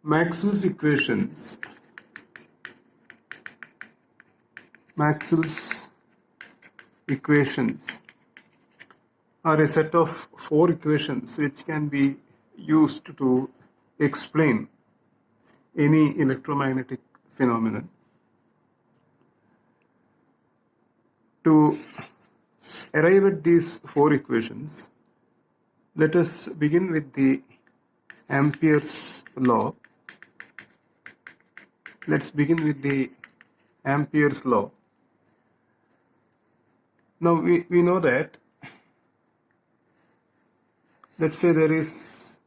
Maxwell's equations are a set of four equations which can be used to explain any electromagnetic phenomenon. To arrive at these four equations, let us begin with the Ampere's law. Let's begin with the Ampere's law. Now we know that, let's say there is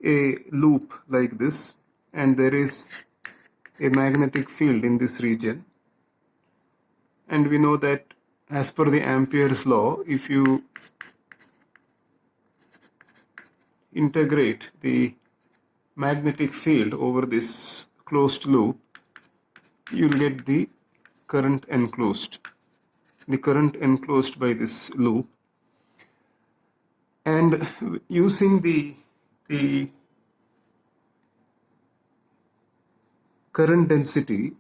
a loop like this and there is a magnetic field in this region, and we know that as per the Ampere's law, if you integrate the magnetic field over this closed loop, you will get the current enclosed by this loop. And using the current density,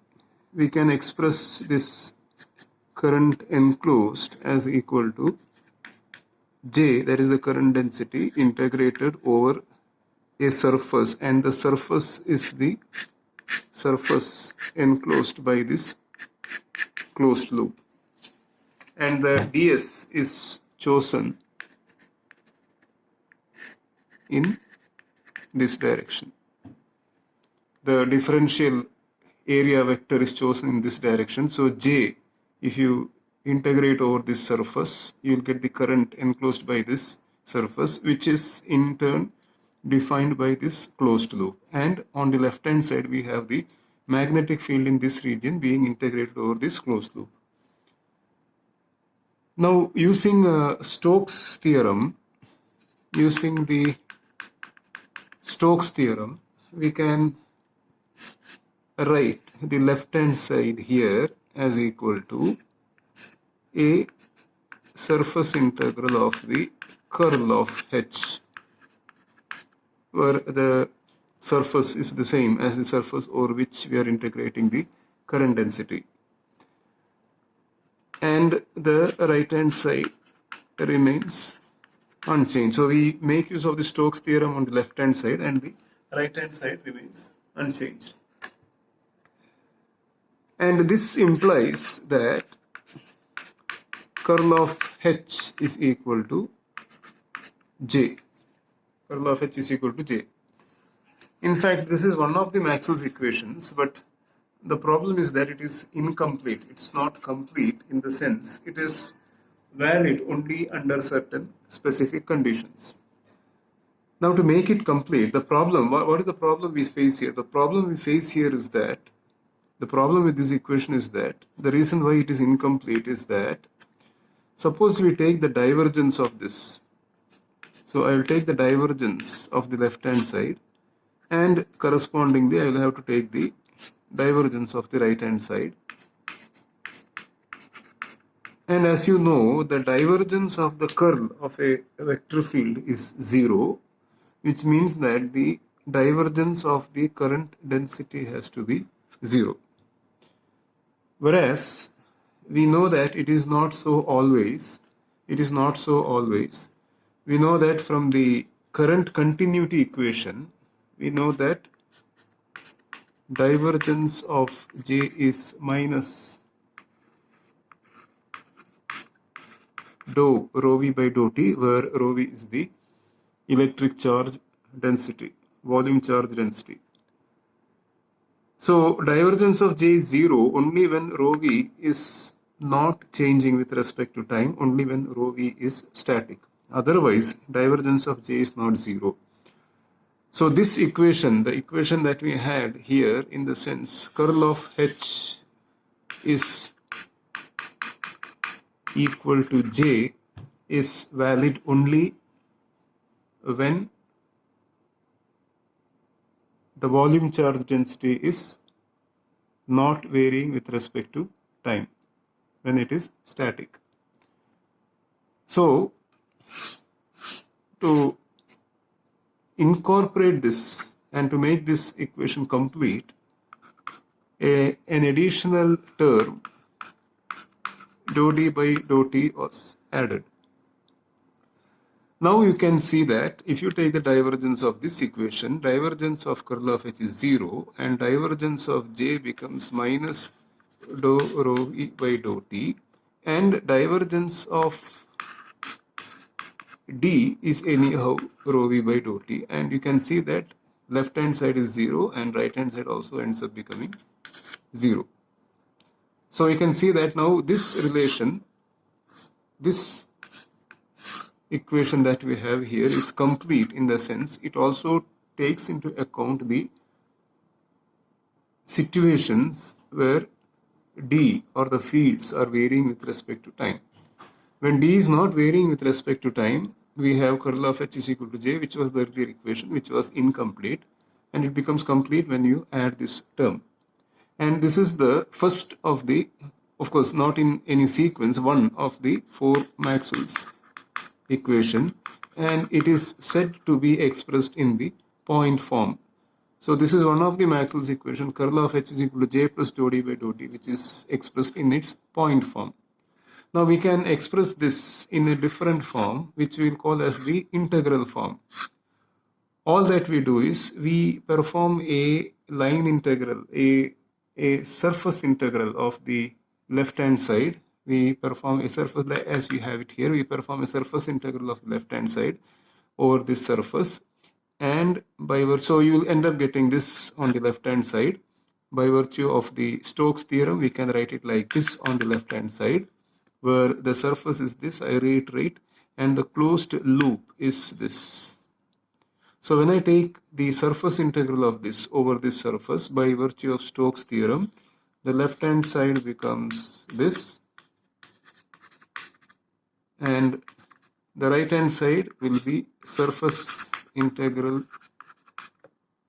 we can express this current enclosed as equal to J, that is the current density, integrated over a surface, and the surface is the surface enclosed by this closed loop, and the ds is chosen in this direction. The differential area vector is chosen in this direction. So J, if you integrate over this surface, you will get the current enclosed by this surface, which is in turn defined by this closed loop. And on the left hand side, we have the magnetic field in this region being integrated over this closed loop. Now, using Stokes' theorem, we can write the left hand side here as equal to a surface integral of the curl of H, where the surface is the same as the surface over which we are integrating the current density, and the right hand side remains unchanged. So we make use of the Stokes' theorem on the left hand side, and the right hand side remains unchanged. And this implies that curl of H is equal to J. Curl of H is equal to J. In fact, this is one of the Maxwell's equations, but the problem is that it is incomplete. It's not complete in the sense it is valid only under certain specific conditions. Now, to make it complete, the problem, what is the problem we face here? The problem we face here is that, the problem with this equation is that, the reason why it is incomplete is that, suppose we take the divergence of this. So I will take the divergence of the left hand side, and correspondingly I will have to take the divergence of the right hand side. And as you know, the divergence of the curl of a vector field is 0, which means that the divergence of the current density has to be 0. Whereas we know that it is not so always. We know that from the current continuity equation, we know that divergence of J is minus dou rho v by dou t, where rho v is the electric charge density, volume charge density. So divergence of J is 0 only when rho v is not changing with respect to time, only when rho v is static. Otherwise, divergence of J is not 0. So this equation, the equation that we had here, in the sense curl of H is equal to J, is valid only when the volume charge density is not varying with respect to time, when it is static. So, to incorporate this and to make this equation complete, an additional term dou d by dou t was added. Now you can see that if you take the divergence of this equation, divergence of curl of h is 0 and divergence of j becomes minus dou rho e by dou t, and divergence of d is anyhow rho v by dou t, and you can see that left hand side is 0 and right hand side also ends up becoming 0. So you can see that now this relation, this equation that we have here is complete in the sense it also takes into account the situations where d or the fields are varying with respect to time. When d is not varying with respect to time, we have curl of h is equal to j, which was the earlier equation, which was incomplete, and it becomes complete when you add this term. And this is the first of the, of course not in any sequence, one of the 4 Maxwell's equation, and it is said to be expressed in the point form. So this is one of the Maxwell's equation, curl of h is equal to j plus dou d by dou t, which is expressed in its point form. Now we can express this in a different form, which we will call as the integral form. All that we do is we perform a line integral, a surface integral of the left hand side. We perform a surface, as we have it here, we perform a surface integral of the left hand side over this surface, and by virtue, so you will end up getting this on the left hand side. By virtue of the Stokes theorem, we can write it like this on the left hand side, where the surface is this, I reiterate, and the closed loop is this. So when I take the surface integral of this over this surface by virtue of Stokes theorem, the left hand side becomes this, and the right hand side will be surface integral,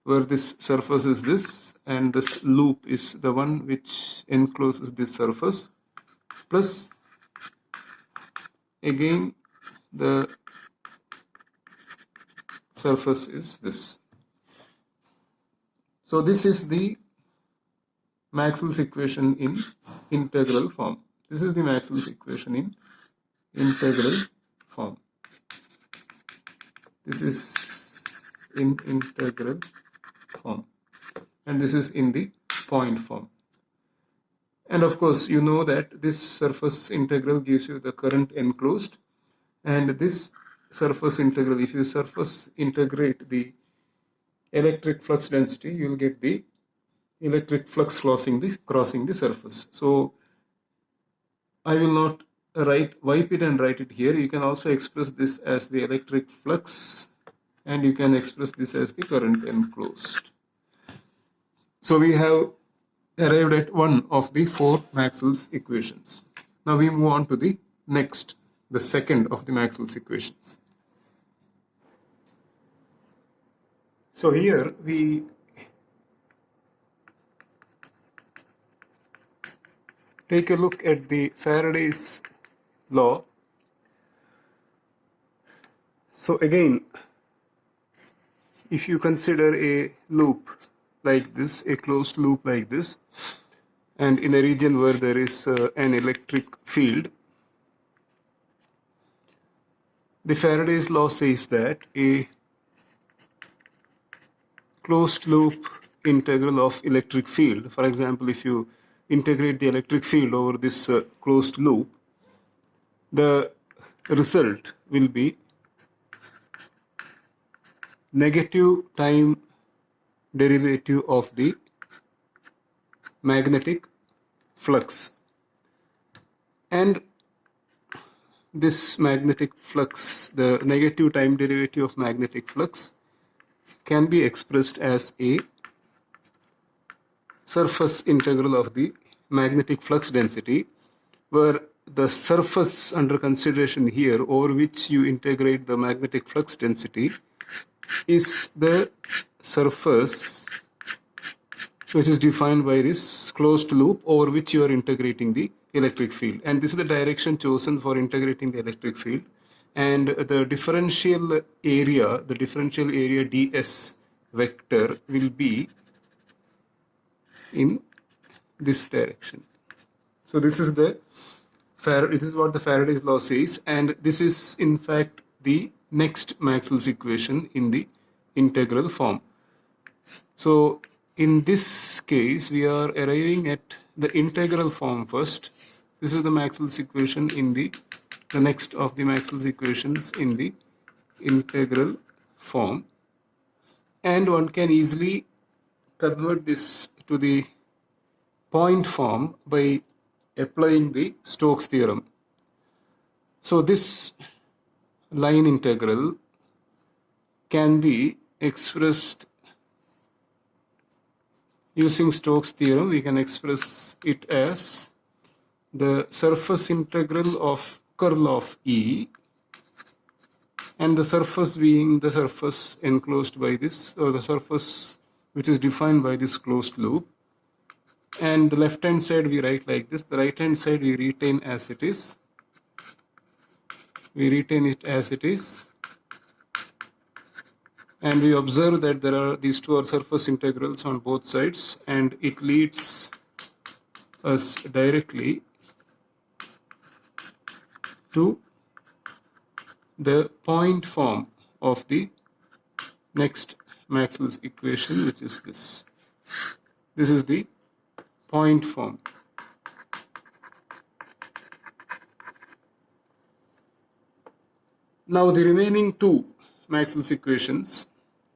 where this surface is this and this loop is the one which encloses this surface, plus again the surface is this. So this is the Maxwell's equation in integral form. This is the Maxwell's equation in integral form. This is in integral form, and this is in the point form. And of course you know that this surface integral gives you the current enclosed, and this surface integral, if you surface integrate the electric flux density, you will get the electric flux crossing the surface. So I will not wipe it and write it here. You can also express this as the electric flux, and you can express this as the current enclosed. So we have arrived at one of the 4 Maxwell's equations. Now we move on to the next, the second of the Maxwell's equations. So here we take a look at the Faraday's law. So again, if you consider a loop like this, a closed loop like this, and in a region where there is an electric field, the Faraday's law says that a closed loop integral of electric field, for example, if you integrate the electric field over this closed loop, the result will be negative time derivative of the magnetic flux, and this magnetic flux, the negative time derivative of magnetic flux, can be expressed as a surface integral of the magnetic flux density, where the surface under consideration here, over which you integrate the magnetic flux density, is the surface which is defined by this closed loop over which you are integrating the electric field. And this is the direction chosen for integrating the electric field. And the differential area ds, vector will be in this direction. So this is what the Faraday's law says, and this is in fact the next Maxwell's equation in the integral form. So in this case, we are arriving at the integral form first. This is the Maxwell's equation in the next of the Maxwell's equations in the integral form, and one can easily convert this to the point form by applying the Stokes theorem. So this line integral can be expressed using Stokes theorem. We can express it as the surface integral of curl of E, and the surface being the surface enclosed by this, or the surface which is defined by this closed loop. And the left hand side we write like this, the right hand side we retain as it is. We retain it as it is, and we observe that these two are surface integrals on both sides, and it leads us directly to the point form of the next Maxwell's equation, which is this. This is the point form. Now the remaining two Maxwell's equations,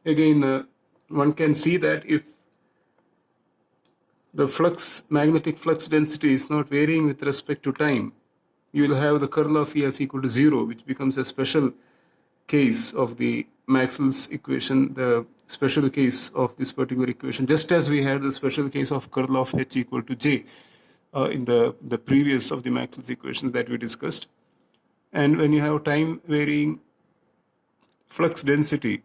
again one can see that if the magnetic flux density is not varying with respect to time, you will have the curl of E as equal to 0, which becomes a special case of the Maxwell's equation, the special case of this particular equation, just as we had the special case of curl of H equal to J in the previous of the Maxwell's equations that we discussed. And when you have time varying flux density,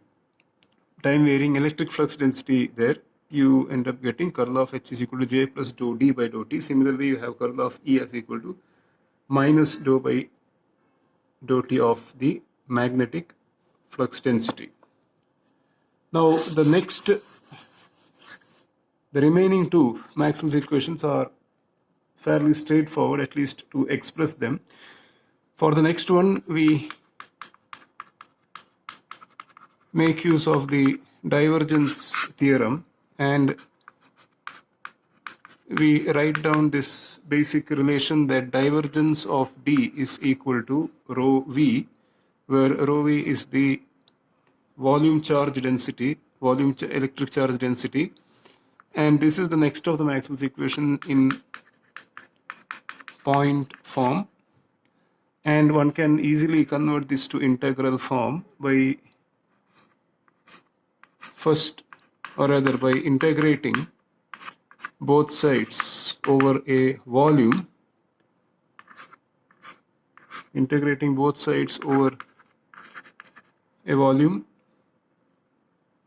time varying electric flux density there, you end up getting curl of H is equal to J plus dou D by dou T. Similarly, you have curl of E as equal to minus dou by dou T of the magnetic flux density. Now the remaining two Maxwell's equations are fairly straightforward, at least to express them. For the next one, we make use of the divergence theorem, and we write down this basic relation that divergence of D is equal to rho V, where rho V is the volume charge density, electric charge density, and this is the next of the Maxwell's equation in point form, and one can easily convert this to integral form by by integrating both sides over a volume,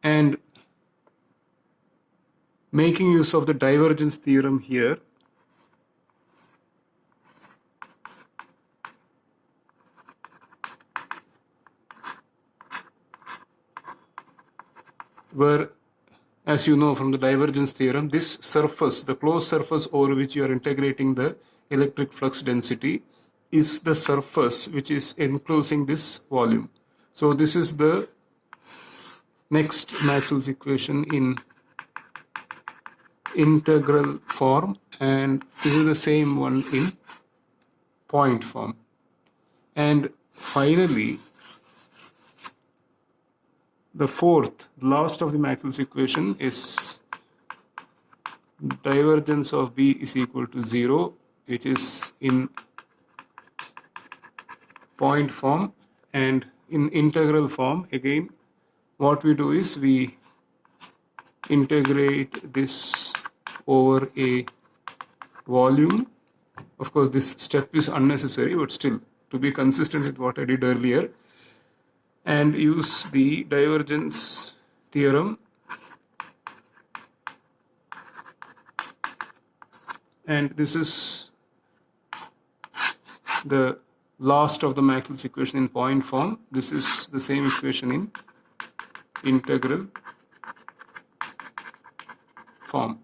and making use of the divergence theorem here. Where, as you know from the divergence theorem, this surface, the closed surface over which you are integrating the electric flux density, is the surface which is enclosing this volume. So this is the next Maxwell's equation in integral form, and this is the same one in point form. And finally, the last of the Maxwell's equation is divergence of B is equal to 0, which is in point form. And in integral form, again, what we do is we integrate this over a volume. Of course, this step is unnecessary, but still, to be consistent with what I did earlier, and use the divergence theorem, and this is the last of the Maxwell's equation in point form. This is the same equation in integral form.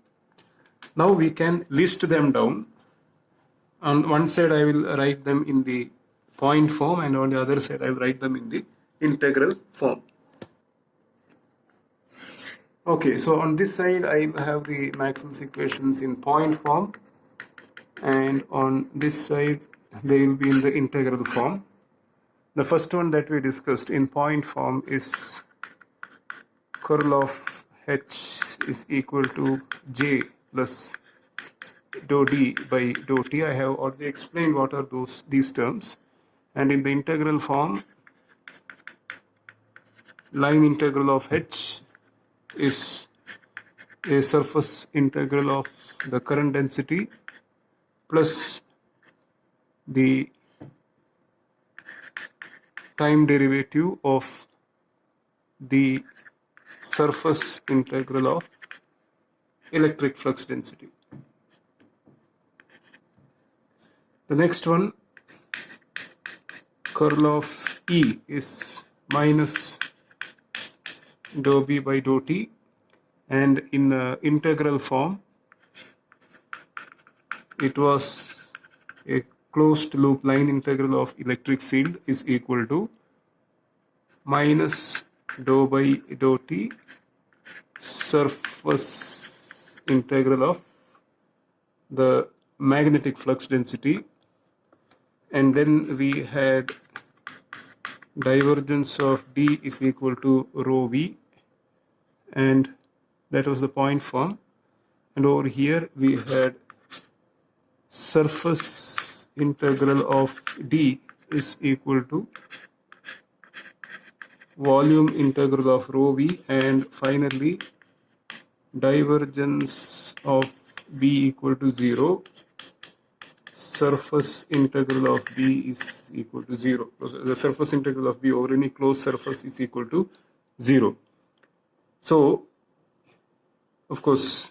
Now we can list them down. On one side I will write them in the point form, and on the other side I will write them in the integral form. Okay, so on this side I have the Maxwell's equations in point form, and on this side they will be in the integral form. The first one that we discussed in point form is curl of H is equal to J plus dou D by dou T. I have already explained what are these terms. And in the integral form, line integral of H is a surface integral of the current density plus the time derivative of the surface integral of electric flux density. The next one, curl of E is minus dou B by dou T, and in the integral form it was a closed loop line integral of electric field is equal to minus dou by dou T surface integral of the magnetic flux density, and then we had divergence of D is equal to rho V, and that was the point form. And over here we had surface integral of D is equal to volume integral of rho V, and finally divergence of B equal to 0, surface integral of B is equal to 0. The surface integral of B over any closed surface is equal to 0. So, of course,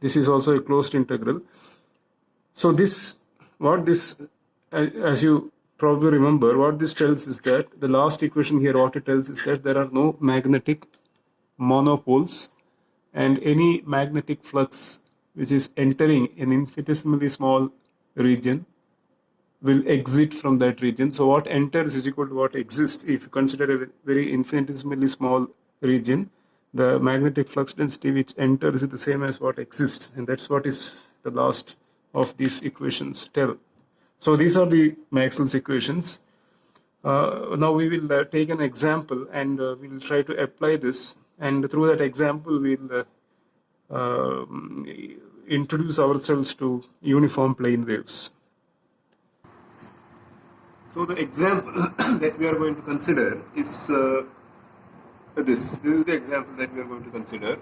this is also a closed integral. So as you probably remember, what this tells is that the last equation here, what it tells is that there are no magnetic monopoles, and any magnetic flux which is entering an infinitesimally small region will exit from that region. So what enters is equal to what exists. If you consider a very infinitesimally small region, the magnetic flux density which enters is the same as what exists, and that's what is the last of these equations tell. So these are the Maxwell's equations. Now we will take an example, and we will try to apply this, and through that example we will introduce ourselves to uniform plane waves. So the example that we are going to consider is this. This is the example that we are going to consider.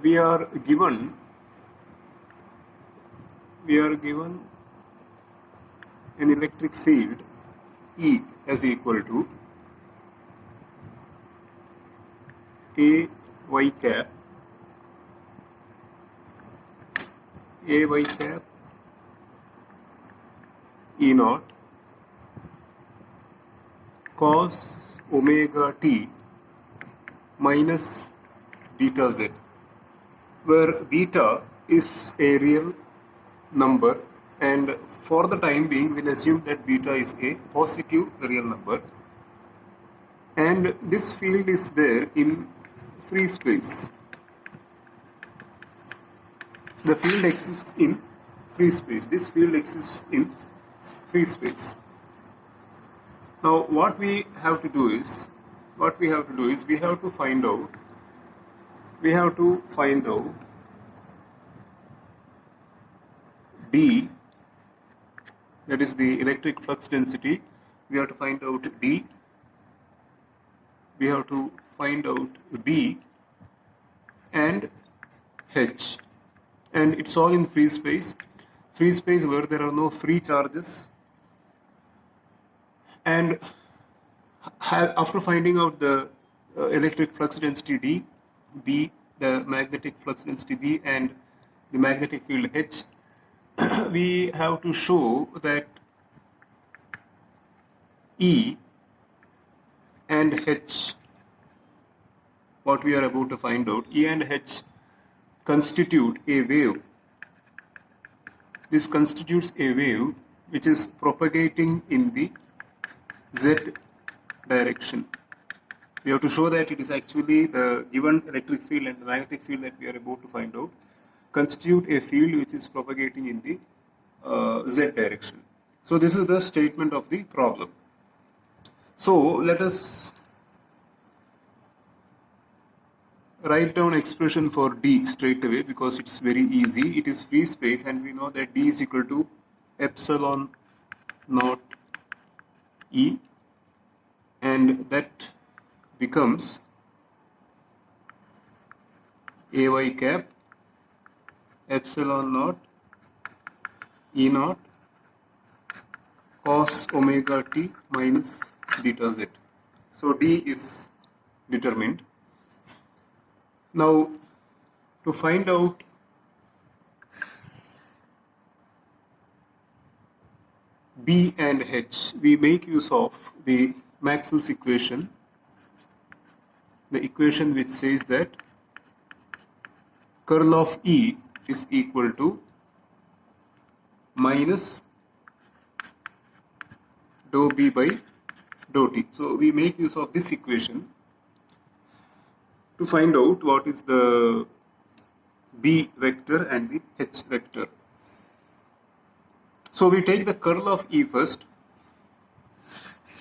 We are given an electric field E as equal to A y cap E naught cos omega t minus beta z, where beta is a real number, and for the time being we'll assume that beta is a positive real number, and this field is there in free space. The field exists in free space. This field exists in free space. Now what we have to do is we have to find out D, that is the electric flux density. We have to find out D. We have to find out B and H, and it's all in free space where there are no free charges. And after finding out the electric flux density D, B, the magnetic flux density B, and the magnetic field H, we have to show that E and H, what we are about to find out, E and H constitute a wave. This constitutes a wave which is propagating in the z direction. We have to show that it is actually the given electric field and the magnetic field that we are about to find out constitute a field which is propagating in the z direction. So this is the statement of the problem. So let us write down expression for D straight away because it's very easy. It is free space and we know that D is equal to epsilon naught E, and that becomes Ay cap epsilon naught E naught cos omega t minus beta z. So D is determined. Now to find out B and H, we make use of the Maxwell's equation, the equation which says that curl of E is equal to minus dou B by dou T. So we make use of this equation to find out what is the B vector and the H vector. So we take the curl of E first.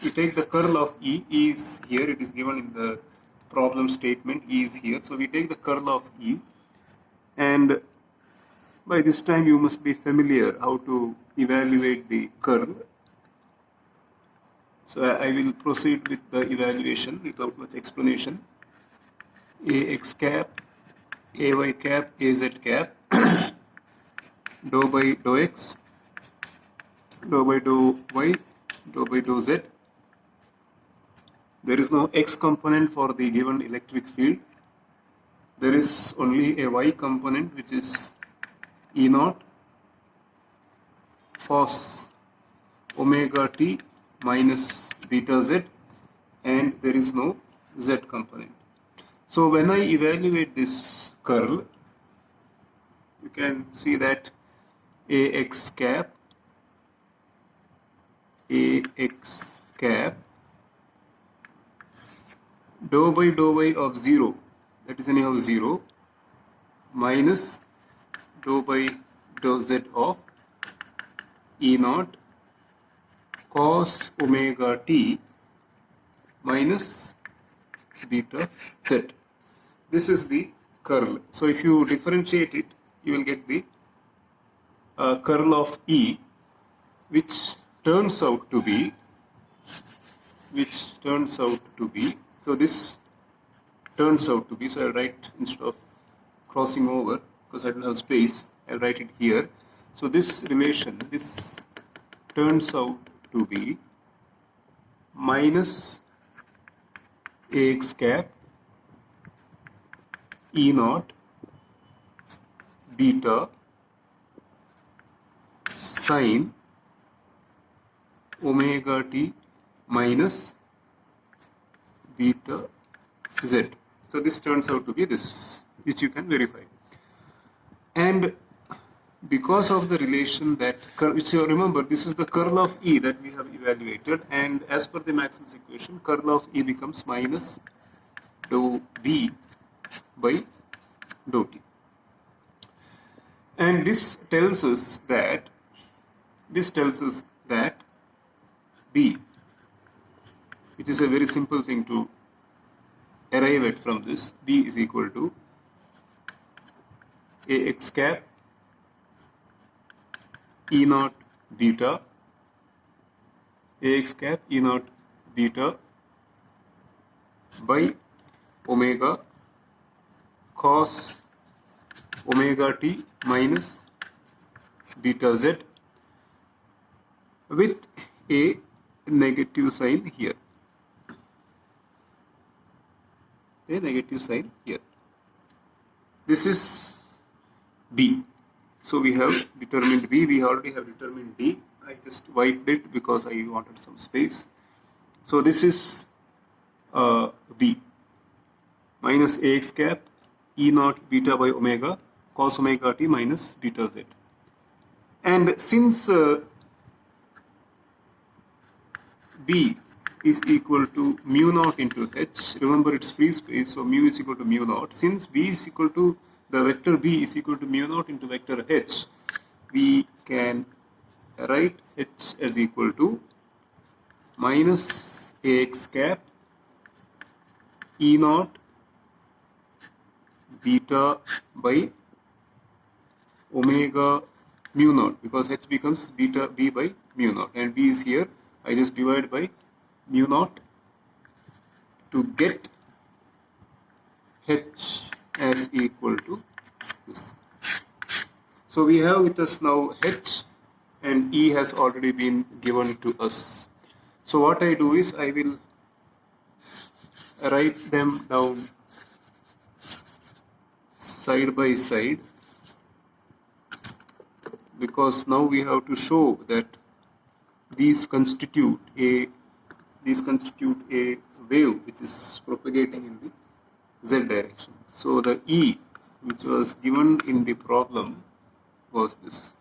We take the curl of E. E is here, it is given in the problem statement. E is here. So we take the curl of E, and by this time you must be familiar how to evaluate the curl. So I will proceed with the evaluation without much explanation. Ax cap, Ay cap, Az cap, dou by dou x, dou by dou y, dou by dou z. There is no x component for the given electric field. There is only a y component which is E naught cos omega t minus beta z, and there is no z component. So when I evaluate this curl, you can see that Ax cap dou by dou y of 0, that is anyhow 0, minus dou by dou z of E naught cos omega t minus beta z. This is the curl. So if you differentiate it, you will get the curl of E, which turns out to be, so this turns out to be, so I'll write, instead of crossing over because I don't have space, I'll write it here. So this relation, this turns out to be minus Ax cap E naught beta sine omega t minus beta z. So this turns out to be this, which you can verify. And because of the relation that, which you remember, this is the curl of E that we have evaluated, and as per the Maxwell's equation, curl of E becomes minus dou B by dou T. And this tells us that B, which is a very simple thing to arrive at from this, B is equal to Ax cap E naught beta, Ax cap E naught beta by omega cos omega t minus beta z with a negative sign here. This is B. So we have determined B, we already have determined D. I just wiped it because I wanted some space. So this is B minus Ax cap E naught beta by omega cos omega t minus beta z. And since B is equal to mu naught into H, remember it's free space, so mu is equal to mu naught. Since B is equal to, the vector B is equal to mu naught into vector H, we can write H as equal to minus AX cap E naught beta by omega mu naught, because H becomes beta B by mu naught, and B is here. I just divide by mu naught to get H as equal to this. So we have with us now H, and E has already been given to us. So what I do is I will write them down side by side, because now we have to show that these constitute a wave which is propagating in the z direction. So the E which was given in the problem was this.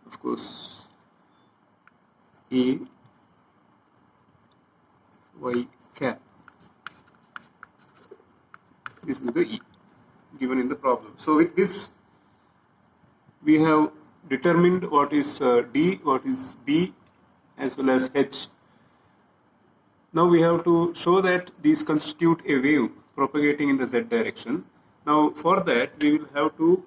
Of course, A y cap. This is the E given in the problem. So with this, we have determined what is D, what is B, as well as H. Now we have to show that these constitute a wave propagating in the z direction. Now for that, we will have to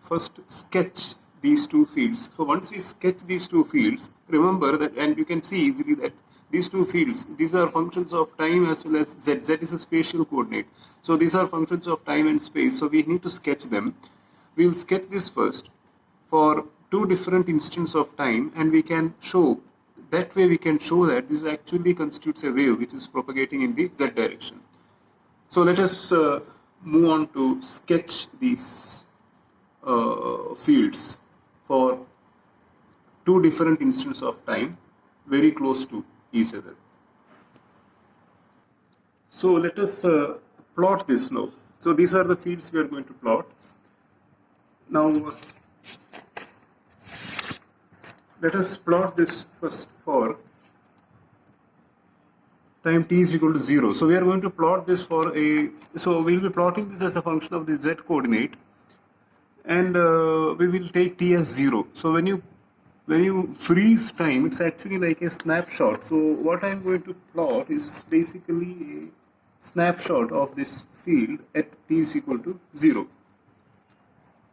first sketch these two fields. So once we sketch these two fields, remember that, and you can see easily that these two fields, these are functions of time as well as z. Z is a spatial coordinate. So these are functions of time and space. So we need to sketch them. We will sketch this first for two different instants of time, and we can show, that way we can show that this actually constitutes a wave which is propagating in the z direction. So let us move on to sketch these fields for two different instants of time very close to each other. So let us plot this now. So these are the fields we are going to plot. Now let us plot this first for time t is equal to 0. So we are going to plot this for a, so we will be plotting this as a function of the z coordinate, and we will take t as 0. So when you freeze time, it's actually like a snapshot. So what I am going to plot is basically a snapshot of this field at t is equal to 0.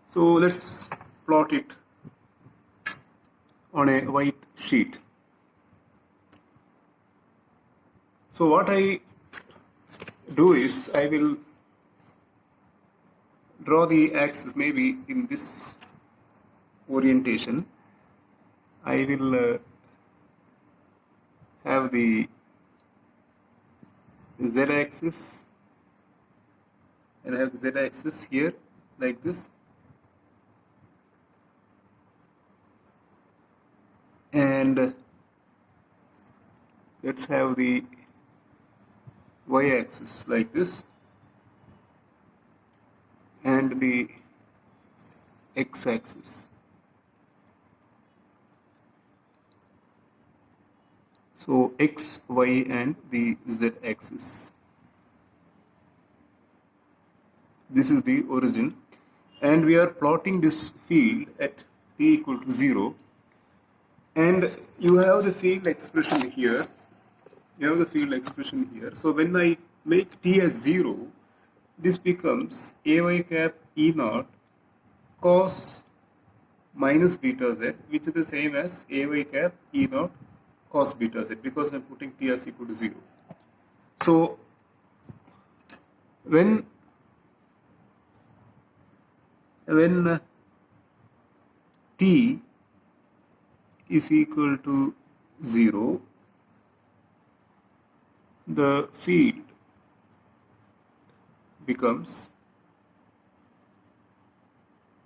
So let's plot it on a white sheet. So what I do is I will draw the axis maybe in this orientation. I will have the z-axis, and I have the z-axis here like this, and let's have the y-axis like this, and the x-axis. So x, y, and the z-axis. This is the origin, and we are plotting this field at t equal to 0. And you have the field expression here. So when I make t as 0, this becomes ay cap e naught cos minus beta z, which is the same as ay cap e naught cos beta z, because I am putting t as equal to 0. So when t is equal to 0, the field becomes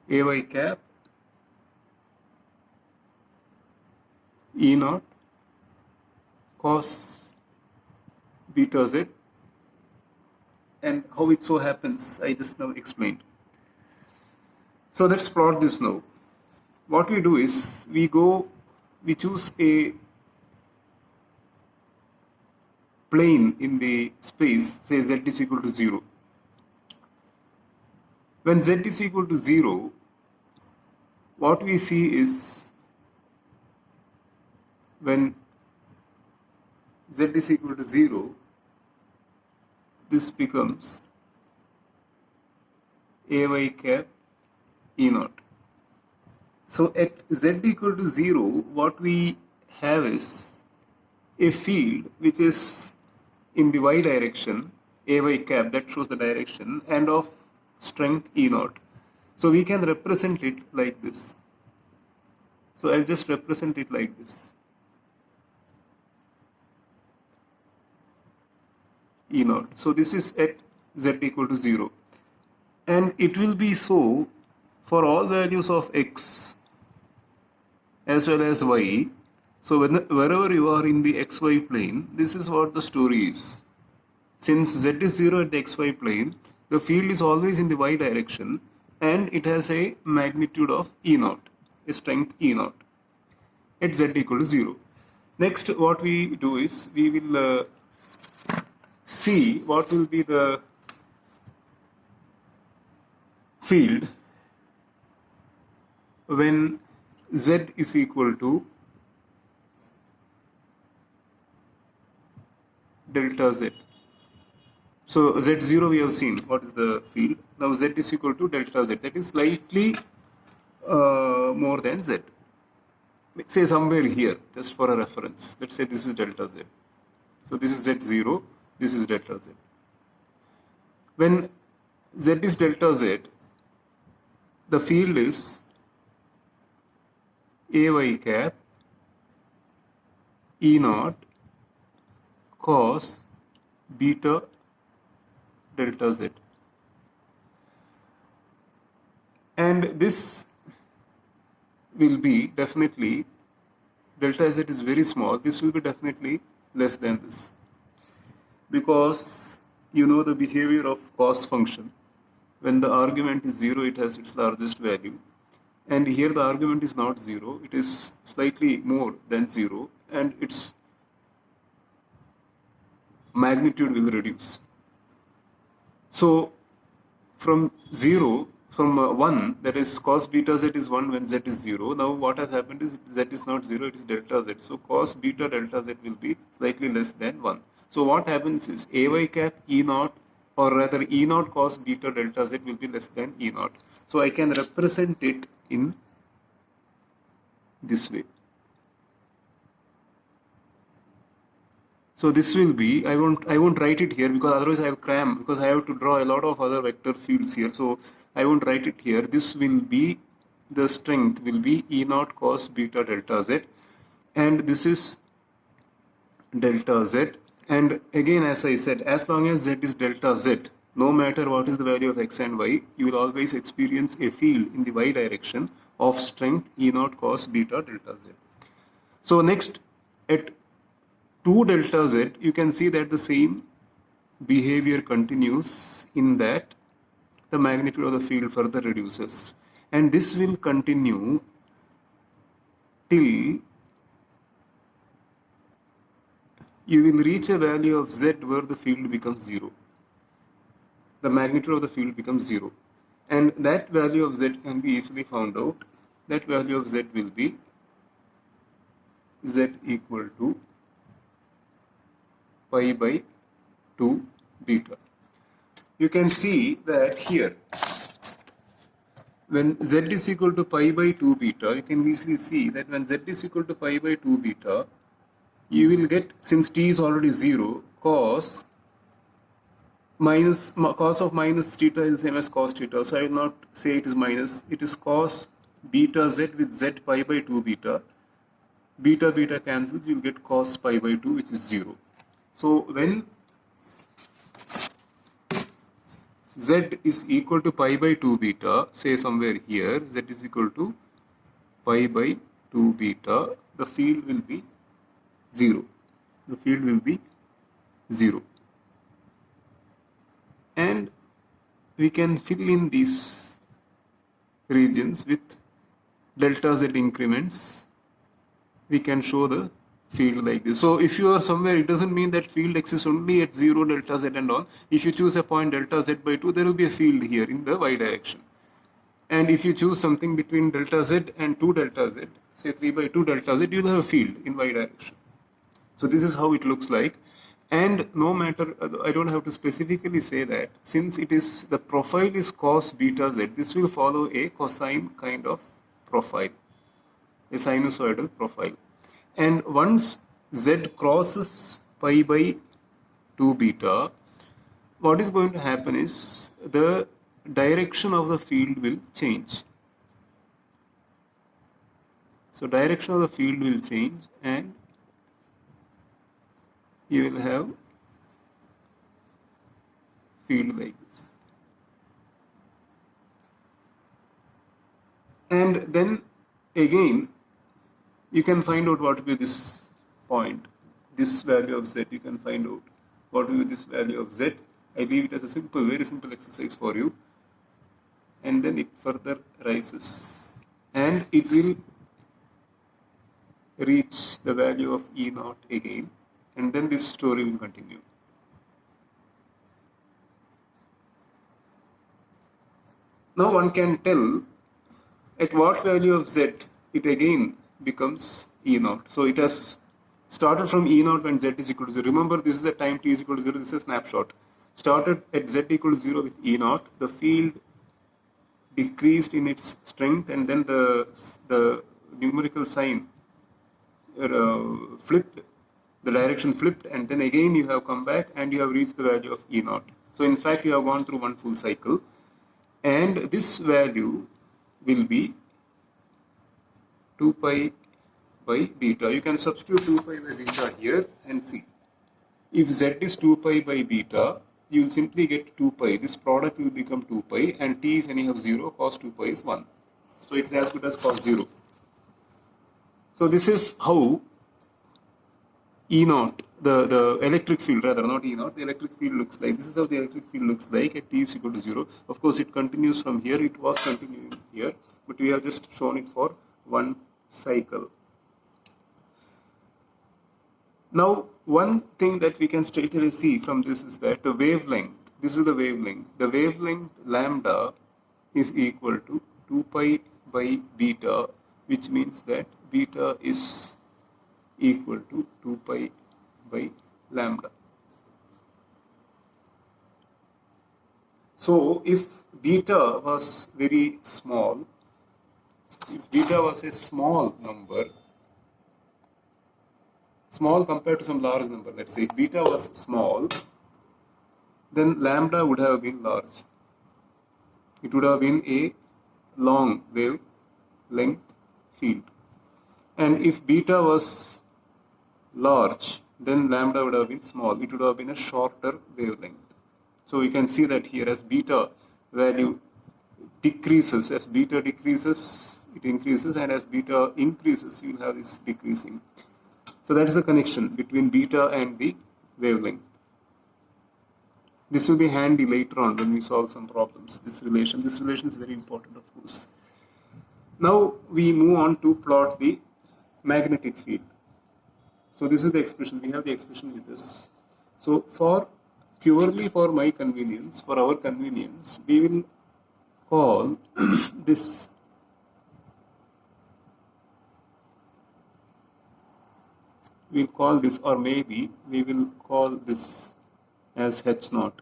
ay cap e naught cos beta z, and how it so happens I just now explained. So let's plot this now. What we do is we choose a plane in the space, say z is equal to 0. When z is equal to 0, what we see is when z is equal to 0, this becomes ay cap E naught. So at z equal to 0, what we have is a field which is in the y direction, ay cap, that shows the direction, and of strength E naught. So we can represent it like this. So I'll just represent it like this. E naught. So this is at z equal to 0. And it will be so for all values of x as well as y. So wherever you are in the xy plane, this is what the story is. Since z is 0 at the xy plane, the field is always in the y direction and it has a magnitude of E naught, a strength E naught at z equal to 0. Next, what we do is we will see what will be the field when z is equal to delta z. So z0 we have seen what is the field. Now z is equal to delta z, that is slightly more than z. Let's say somewhere here, just for a reference. Let's say this is delta z. So this is z0, this is delta z. When z is delta z, the field is ay cap E naught cos beta delta z. And this will be definitely, delta z is very small, this will be definitely less than this. Because you know the behavior of cos function. When the argument is 0, it has its largest value. And here the argument is not 0, it is slightly more than 0, and its magnitude will reduce. So from 0, from 1, that is cos beta z is 1 when z is 0. Now what has happened is z is not 0, it is delta z. So cos beta delta z will be slightly less than 1. So what happens is ay cap E naught, or rather E naught cos beta delta z will be less than E naught. So I can represent it in this way. So this will be, I won't write it here because otherwise I will cram, because I have to draw a lot of other vector fields here. So I won't write it here. This will be, the strength will be E naught cos beta delta z, and this is delta z. And again, as I said, as long as z is delta z, no matter what is the value of x and y, you will always experience a field in the y direction of strength E naught cos beta delta z. So next, at 2 delta z, you can see that the same behavior continues, in that the magnitude of the field further reduces. And this will continue till you will reach a value of z where the field becomes 0. The magnitude of the field becomes 0. And that value of z can be easily found out. That value of z will be z equal to pi by 2 beta. You can see that here, when z is equal to pi by 2 beta, you can easily see that when z is equal to pi by 2 beta, you will get, since t is already 0, cos of minus theta is the same as cos theta. So I will not say it is minus, it is cos beta z with z pi by 2 beta. Beta beta cancels, you will get cos pi by 2, which is 0. So when z is equal to pi by 2 beta, say somewhere here, z is equal to pi by 2 beta, the field will be 0. the field will be 0. And we can fill in these regions with delta z increments. We can show the field like this. So if you are somewhere, it doesn't mean that field exists only at 0, delta z and all. If you choose a point delta z by 2, there will be a field here in the y direction. And if you choose something between delta z and 2 delta z, say 3 by 2 delta z, you will have a field in y direction. So this is how it looks like. And no matter, I don't have to specifically say that, since it is, the profile is cos beta z, this will follow a cosine kind of profile, a sinusoidal profile. And once z crosses pi by 2 beta, what is going to happen is the direction of the field will change. So direction of the field will change, and you will have field like this. And then again, you can find out what will be this point, this value of z. You can find out what will be this value of z. I leave it as a simple, very simple exercise for you. And then it further rises, and it will reach the value of E naught again, and then this story will continue. Now one can tell at what value of z it again becomes E naught. So it has started from E naught when z is equal to 0. Remember, this is a time t is equal to 0, this is a snapshot. Started at z equal to 0 with E naught, the field decreased in its strength, and then the numerical sign flipped, the direction flipped, and then again you have come back and you have reached the value of E naught. So in fact you have gone through one full cycle, and this value will be 2 pi by beta. You can substitute 2 pi by beta here and see. If z is 2 pi by beta, you will simply get 2 pi. This product will become 2 pi, and t is anyhow 0, cos 2 pi is 1. So it's as good as cos 0. So this is how E naught, the electric field, rather not E naught, the electric field looks like. This is how the electric field looks like at t is equal to 0. Of course it continues from here, it was continuing here, but we have just shown it for one cycle. Now, one thing that we can straight away see from this is that the wavelength, this is the wavelength lambda is equal to 2 pi by beta, which means that beta is equal to 2 pi by lambda. So, if beta was very small, if beta was a small number, small compared to some large number, let's say if beta was small, then lambda would have been large. It would have been a long wavelength field. And if beta was large, then lambda would have been small. It would have been a shorter wavelength. So you can see that here as beta value decreases, as beta decreases, it increases, and as beta increases, you will have this decreasing. So that is the connection between beta and the wavelength. This will be handy later on when we solve some problems. This relation is very important, of course. Now we move on to plot the magnetic field. So this is the expression. We have the expression with this. So purely for my convenience, for our convenience, we will call this or maybe we will call this as H naught.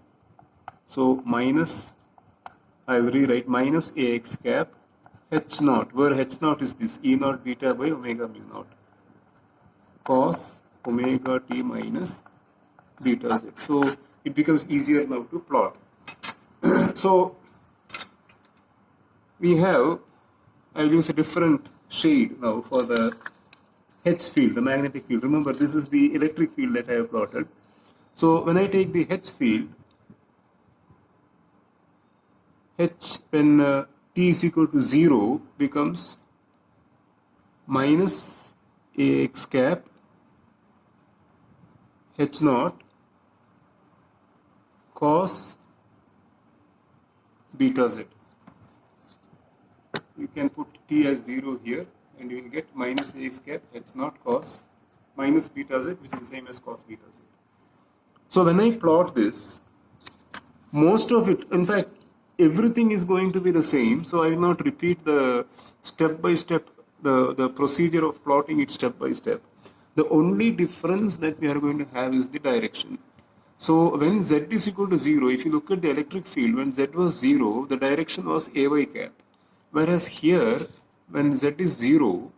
So minus, I will rewrite minus AX cap H naught, where H naught is this E naught beta by omega mu naught cos omega t minus beta z. So it becomes easier now to plot. So we have, I will use a different shade now for the H field, the magnetic field. Remember, this is the electric field that I have plotted. So when I take the H field, H when t is equal to 0 becomes minus AX cap H naught cos beta z. You can put t as 0 here and you will get minus ax cap H naught cos minus beta z, which is the same as cos beta z. So when I plot this, most of it, in fact, everything is going to be the same. So I will not repeat the step by step, the procedure of plotting it step by step. The only difference that we are going to have is the direction. So when z is equal to 0, if you look at the electric field, when z was 0, the direction was ay cap. Whereas here, when z is 0,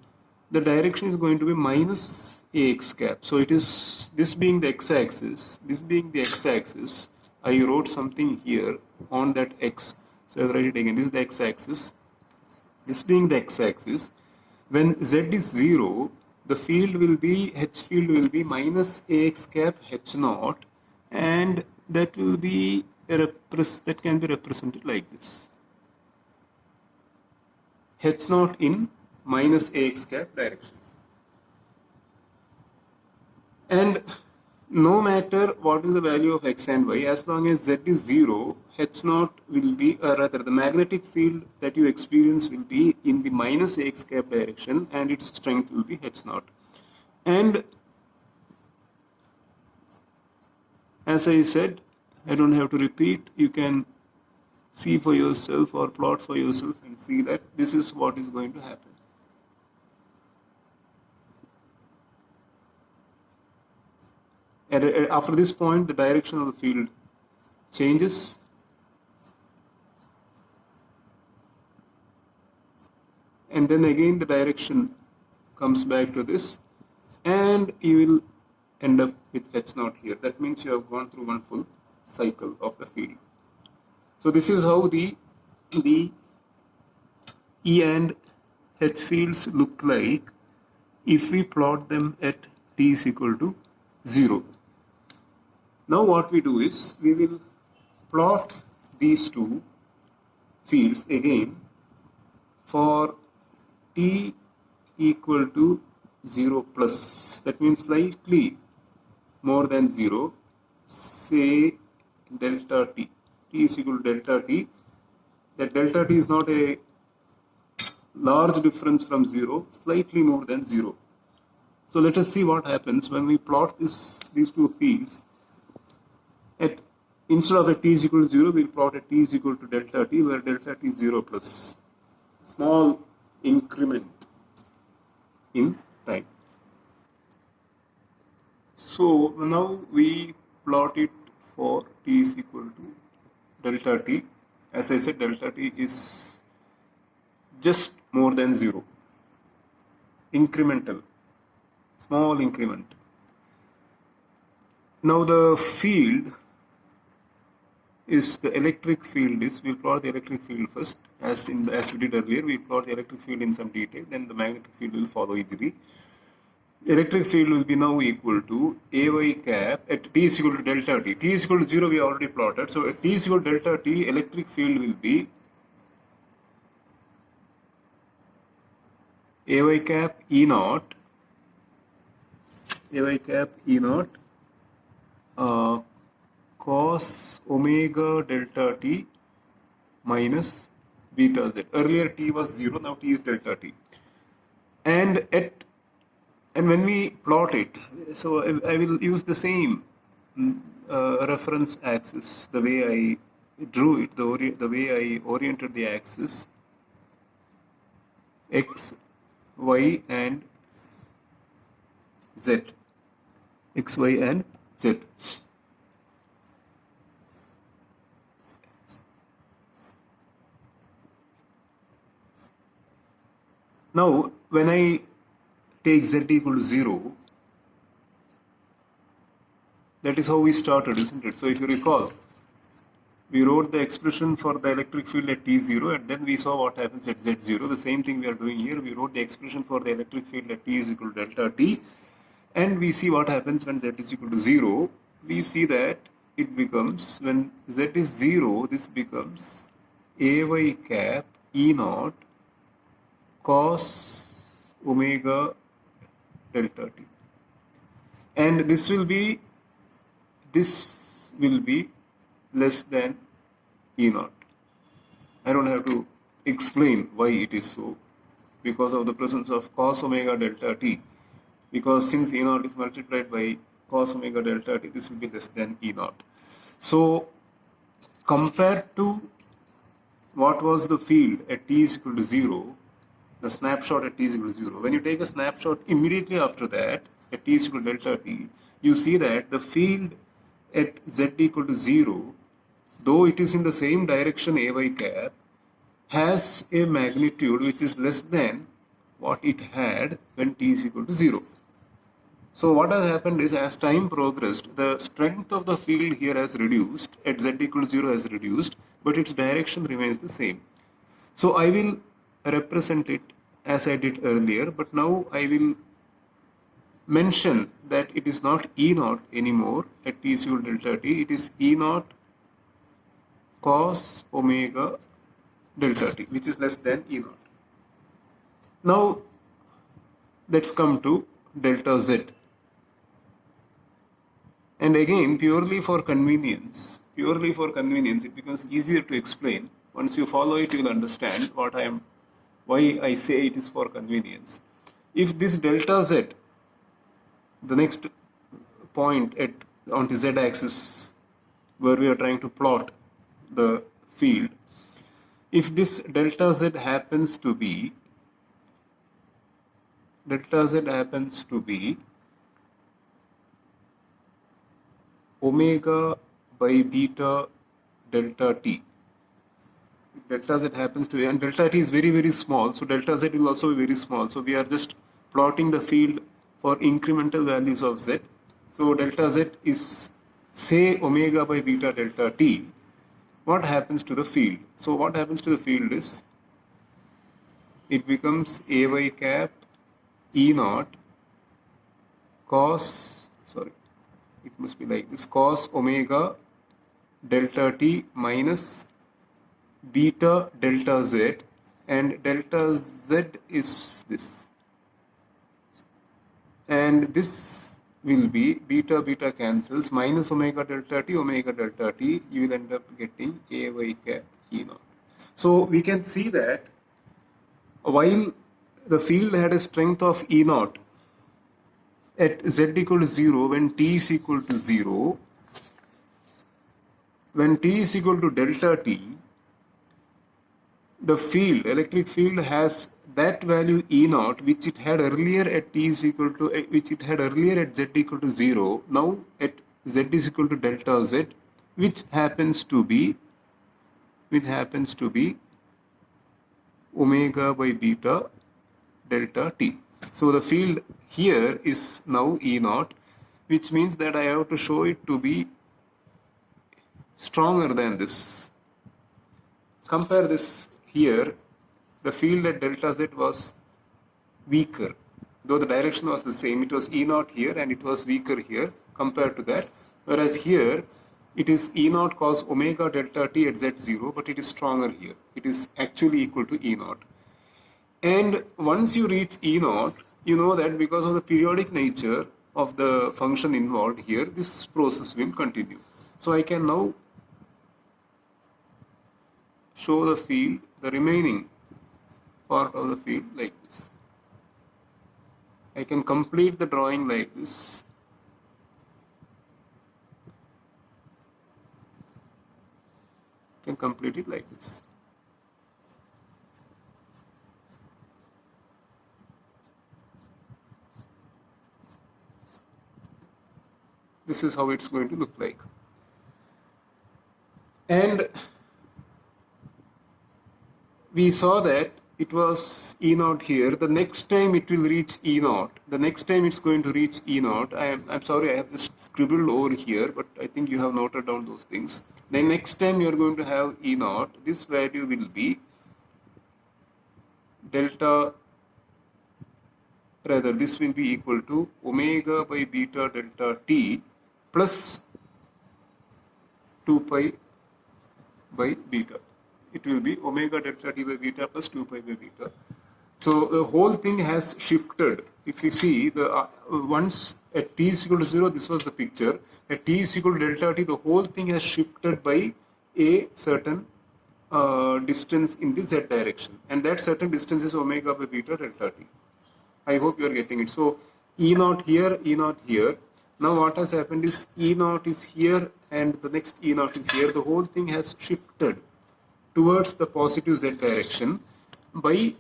the direction is going to be minus ax cap. So it is, this being the x-axis, this being the x-axis, I wrote something here on that x. So I'll write it again. This is the x-axis. This being the x-axis, when z is 0, the field will be, H field will be minus ax cap H naught, and that will be that can be represented like this. H naught in minus ax cap direction. And no matter what is the value of x and y, as long as z is 0, H naught will be, or rather the magnetic field that you experience will be in the minus ax cap direction, and its strength will be H naught. And as I said, I don't have to repeat, you can see for yourself or plot for yourself and see that this is what is going to happen. And after this point, the direction of the field changes. And then again the direction comes back to this, and you will end up with H naught here. That means you have gone through one full cycle of the field. So this is how the E and H fields look like if we plot them at t is equal to 0. Now what we do is, we will plot these two fields again for t equal to 0 plus, that means slightly more than 0, say delta t. T is equal to delta t. That delta t is not a large difference from 0, slightly more than 0. So let us see what happens when we plot these two fields. At, instead of at t is equal to 0, we will plot at t is equal to delta t, where delta t is 0 plus. Small increment in time. So now we plot it for t is equal to delta t. As I said, delta t is just more than 0. Incremental, small increment. Now the field is, the electric field is, we'll plot the electric field first, as we did earlier. We plot the electric field in some detail, then the magnetic field will follow easily. Electric field will be now equal to ay cap at t is equal to delta t. T is equal to 0 we already plotted, so at t is equal to delta t, electric field will be ay cap E naught, cos omega delta t minus beta z. Earlier t was 0, now t is delta t. And when we plot it, so I will use the same reference axis, the way I drew it, the way I oriented the axis, x, y and z, x, y and z. Now when I take z equal to 0, that is how we started, isn't it? So if you recall, we wrote the expression for the electric field at t0, and then we saw what happens at z0. The same thing we are doing here. We wrote the expression for the electric field at t is equal to delta t, and we see what happens when z is equal to 0. We see that it becomes, when z is 0, this becomes ay cap E naught cos omega delta t, and this will be this will be less than E naught. I don't have to explain why it is so, because of the presence of cos omega delta t. Because since E naught is multiplied by cos omega delta t, this will be less than E naught. So compared to what was the field at t is equal to 0, the snapshot at t is equal to 0. When you take a snapshot immediately after that at t is equal to delta t, you see that the field at z equal to 0, though it is in the same direction ay cap, has a magnitude which is less than what it had when t is equal to 0. So what has happened is, as time progressed, the strength of the field here has reduced, at z equal to 0 has reduced, but its direction remains the same. So I will represent it as I did earlier, but now I will mention that it is not E naught anymore at t is equal to delta t, it is E naught cos omega delta t, which is less than E naught. Now let's come to delta z. And again, purely for convenience, it becomes easier to explain. Once you follow it, you will understand why I say it is for convenience. If this delta z, the next point on the z-axis where we are trying to plot the field, if this delta z happens to be omega by beta delta t. Delta z happens to be, and delta t is very, very small, so delta z will also be very small. So we are just plotting the field for incremental values of z. So delta z is, say, omega by beta delta t. What happens to the field? So what happens to the field is, it becomes ay cap E naught cos, it must be like this, cos omega delta t minus beta delta z, and delta z is this, and this will be beta cancels, minus omega delta t, you will end up getting ay cap E naught. So we can see that while the field had a strength of E naught at z equal to 0, when t is equal to 0, when t is equal to delta t, the field, electric field, has that value E naught which it had earlier at t is equal to, which it had earlier at z equal to 0, now at z is equal to delta z, which happens to be omega by beta delta t. So the field here is now E naught, which means that I have to show it to be stronger than this. Compare this here, the field at delta z was weaker, though the direction was the same. It was E naught here and it was weaker here compared to that, whereas here it is E naught cos omega delta t at z0, but it is stronger here. It is actually equal to E naught. And once you reach E naught, you know that because of the periodic nature of the function involved here, this process will continue. So I can now show the field, the remaining part of the field, like this. I can complete the drawing like this. I can complete it like this. This is how it's going to look like. And we saw that it was E naught here. The next time it will reach E naught. The next time it's going to reach E naught. I'm sorry, I have just scribbled over here, but I think you have noted down those things. The next time you are going to have E naught, this value will be this will be equal to omega by beta delta t plus 2 pi by beta. It will be omega delta t by beta plus 2 pi by beta. So the whole thing has shifted. If you see, the once at t is equal to 0, this was the picture. At t is equal to delta t, the whole thing has shifted by a certain distance in the z direction, and that certain distance is omega by beta delta t. I hope you are getting it. So E naught here, E naught here. Now what has happened is E naught is here and the next E naught is here. The whole thing has shifted towards the positive z direction by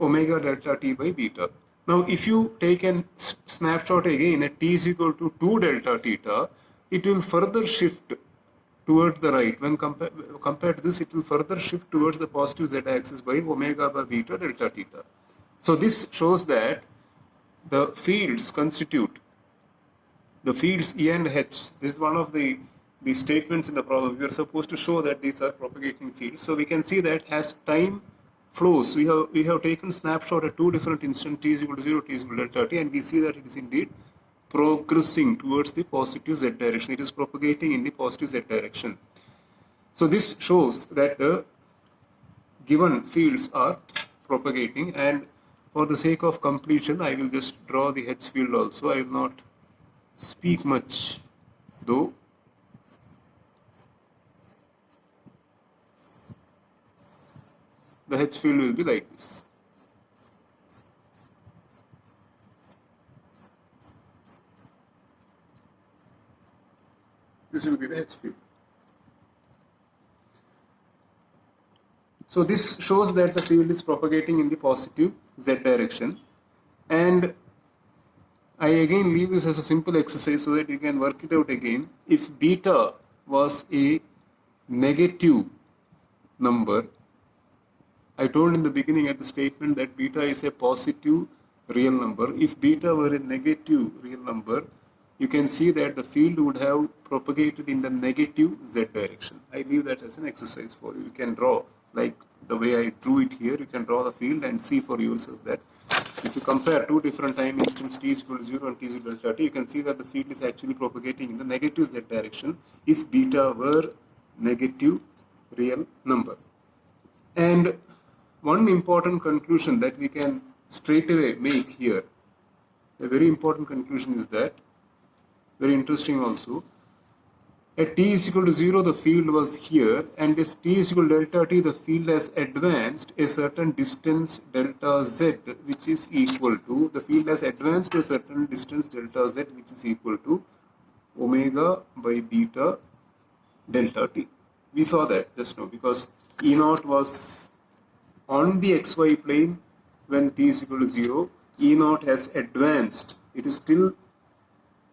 omega delta t by beta. Now if you take a snapshot again at t is equal to 2 delta theta, it will further shift towards the right. When compared to this, it will further shift towards the positive z axis by omega by beta delta theta. So this shows that the fields constitute, the fields E and H. This is one of the statements in the problem. We are supposed to show that these are propagating fields. So we can see that as time flows, we have taken snapshot at two different instants, t is equal to 0, t is equal to delta t, and we see that it is indeed progressing towards the positive z direction. It is propagating in the positive z direction. So this shows that the given fields are propagating, and for the sake of completion, I will just draw the H field also. I will not speak much though. The H field will be like this. This will be the H field. So this shows that the field is propagating in the positive z direction, and I again leave this as a simple exercise so that you can work it out again. If beta was a negative number, I told in the beginning at the statement that beta is a positive real number. If beta were a negative real number, you can see that the field would have propagated in the negative z direction. I leave that as an exercise for you. You can draw like the way I drew it here. You can draw the field and see for yourself that if you compare two different time instants, t is equal to 0 and t is equal to delta t, you can see that the field is actually propagating in the negative z direction if beta were negative real number. And one important conclusion that we can straight away make here, a very important conclusion is that, very interesting also, at t is equal to 0, the field was here, and as t is equal to delta t, the field has advanced a certain distance delta z, which is equal to, the field has advanced a certain distance delta z, which is equal to omega by beta delta t. We saw that just now because E naught was on the xy plane when t is equal to 0. E naught has advanced. It is still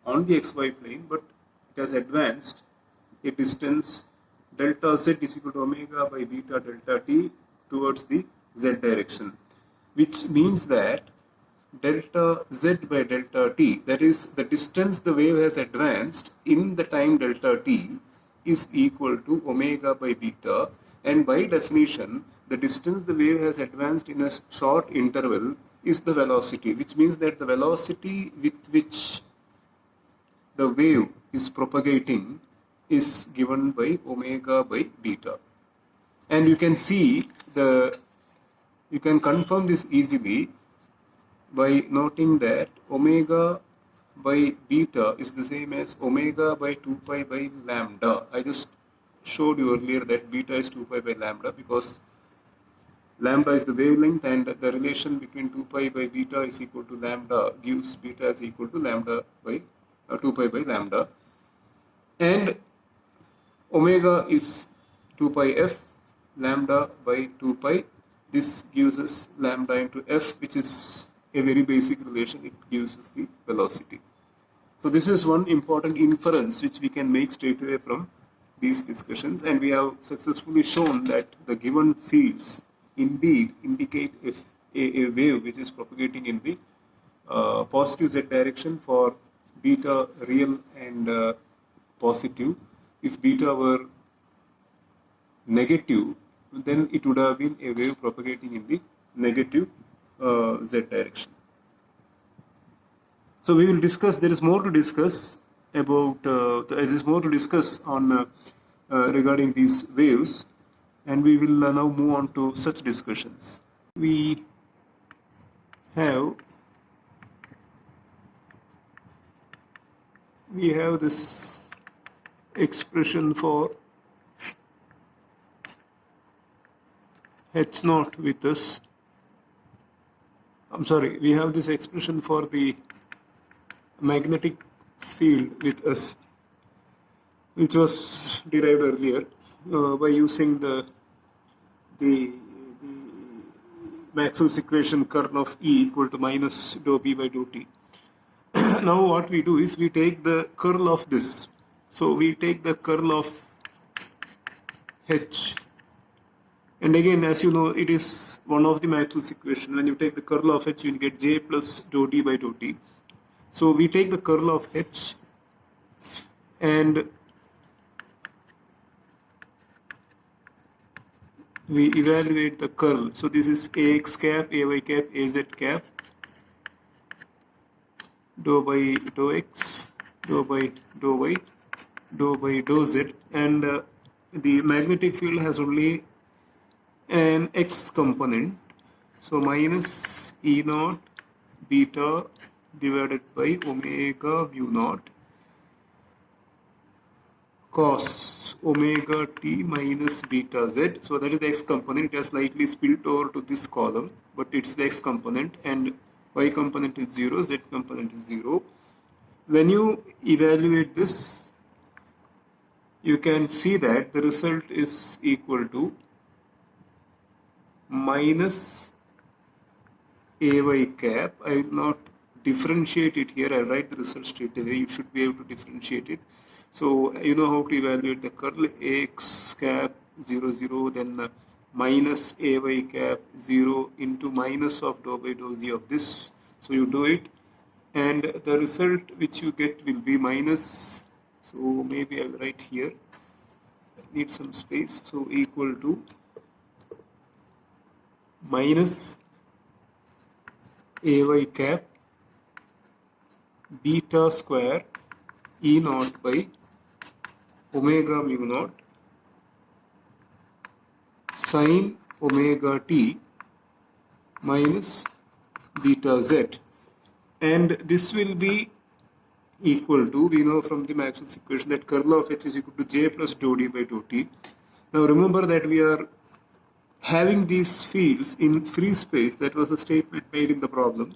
on the xy plane, but it has advanced a distance delta z is equal to omega by beta delta t towards the z direction, which means that delta z by delta t, that is the distance the wave has advanced in the time delta t, is equal to omega by beta, and by definition the distance the wave has advanced in a short interval is the velocity, which means that the velocity with which the wave is propagating is given by omega by beta. And you can see you can confirm this easily by noting that omega by beta is the same as omega by 2 pi by lambda. I just showed you earlier that beta is 2 pi by lambda because lambda is the wavelength, and the relation between 2 pi by beta is equal to lambda gives beta is equal to lambda by 2 pi by lambda, and omega is 2 pi f, lambda by 2 pi. This gives us lambda into f, which is a very basic relation. It gives us the velocity. So this is one important inference which we can make straight away from these discussions, and we have successfully shown that the given fields indeed indicate a wave which is propagating in the positive z direction for beta real and positive. If beta were negative, then it would have been a wave propagating in the negative z direction. So we will discuss, there is more to discuss about, there is more to discuss on regarding these waves, and we will now move on to such discussions. We have this expression for H naught with us. I'm sorry, we have this expression for the magnetic field with us, which was derived earlier by using the Maxwell's equation curl of E equal to minus dou B by dou T. Now what we do is we take the curl of this. So we take the curl of H. And again, as you know, it is one of the Maxwell's equation. When you take the curl of H, you will get J plus dou D by dou T. So we take the curl of H and we evaluate the curl. So this is Ax cap, Ay cap, Az cap, dou by dou x, dou by dou y, dou by dou z, and the magnetic field has only an x component, so minus E naught beta divided by omega mu naught cos omega t minus beta z. So that is the x component. It has slightly spilled over to this column, but it's the x component, and y component is 0, z component is 0. When you evaluate this, you can see that the result is equal to minus Ay cap. I will not differentiate it here. I'll write the result straight away. You should be able to differentiate it. So you know how to evaluate the curl. Ax cap 0, 0, then minus Ay cap 0 into minus of dou by dou z of this. So you do it, and the result which you get will be minus, so maybe I'll write here, I need some space, so equal to minus Ay cap beta square E naught by omega mu naught sin omega t minus beta z, and this will be equal to, we know from the Maxwell's equation that curl of H is equal to J plus dou D by dou T. Now remember that we are having these fields in free space. That was the statement made in the problem.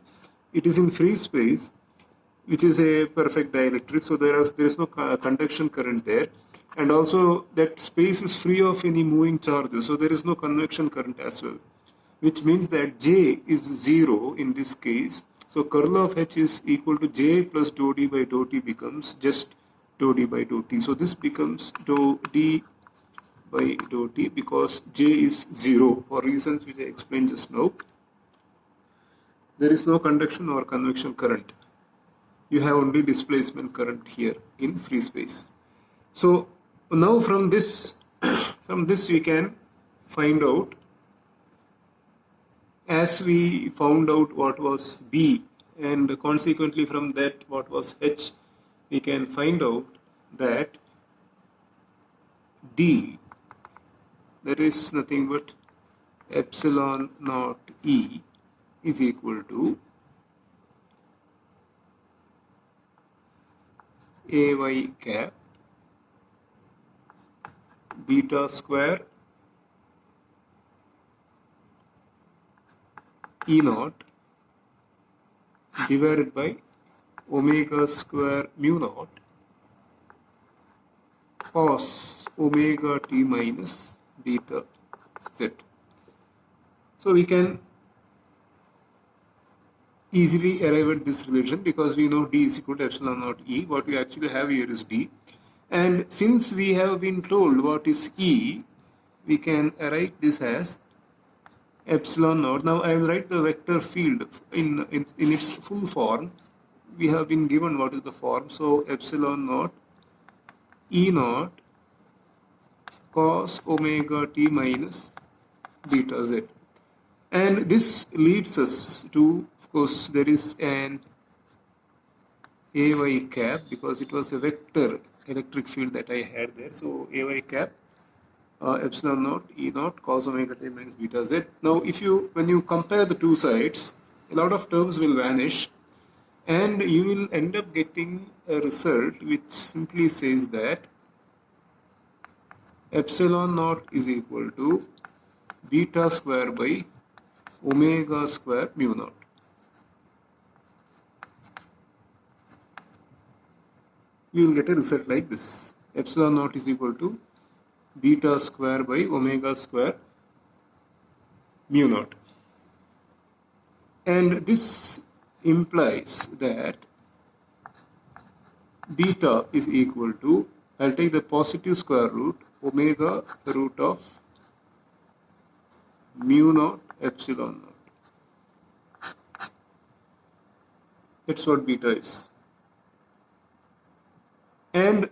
It is in free space, which is a perfect dielectric, so there is no conduction current there, and also that space is free of any moving charges, so there is no convection current as well, which means that J is 0 in this case. So curl of H is equal to J plus dou D by dou T becomes just dou D by dou T. So this becomes dou D by dou T because J is 0 for reasons which I explained just now. There is no conduction or convection current. You have only displacement current here in free space. So now from this we can find out, as we found out what was B, and consequently from that what was H, we can find out that D, that is nothing but epsilon naught E, is equal to Ay cap beta square E naught divided by omega square mu naught cos omega t minus beta z. So we can easily arrive at this relation because we know D is equal to epsilon naught E. What we actually have here is D, and since we have been told what is E, we can write this as epsilon naught. Now I will write the vector field in its full form. We have been given what is the form, so epsilon naught E naught cos omega t minus beta z, and this leads us to, of course, there is an Ay cap because it was a vector electric field that I had there, so Ay cap epsilon naught E naught cos omega t minus beta z. Now when you compare the two sides, a lot of terms will vanish, and you will end up getting a result which simply says that epsilon naught is equal to beta square by omega square mu naught. You will get a result like this. Epsilon naught is equal to beta square by omega square mu naught. And this implies that beta is equal to, I'll take the positive square root, omega root of mu naught epsilon naught. That's what beta is. And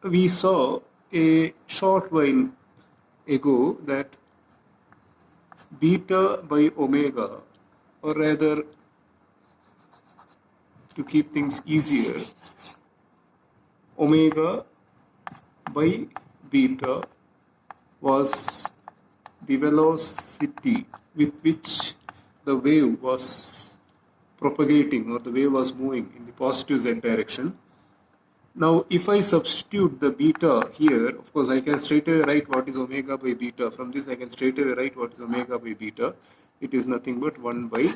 we saw a short while ago that beta by omega, or rather, to keep things easier, omega by beta was the velocity with which the wave was propagating, or the wave was moving in the positive z direction. Now, if I substitute the beta here, of course, I can straight away write what is omega by beta. From this, I can straight away write what is omega by beta. It is nothing but 1 by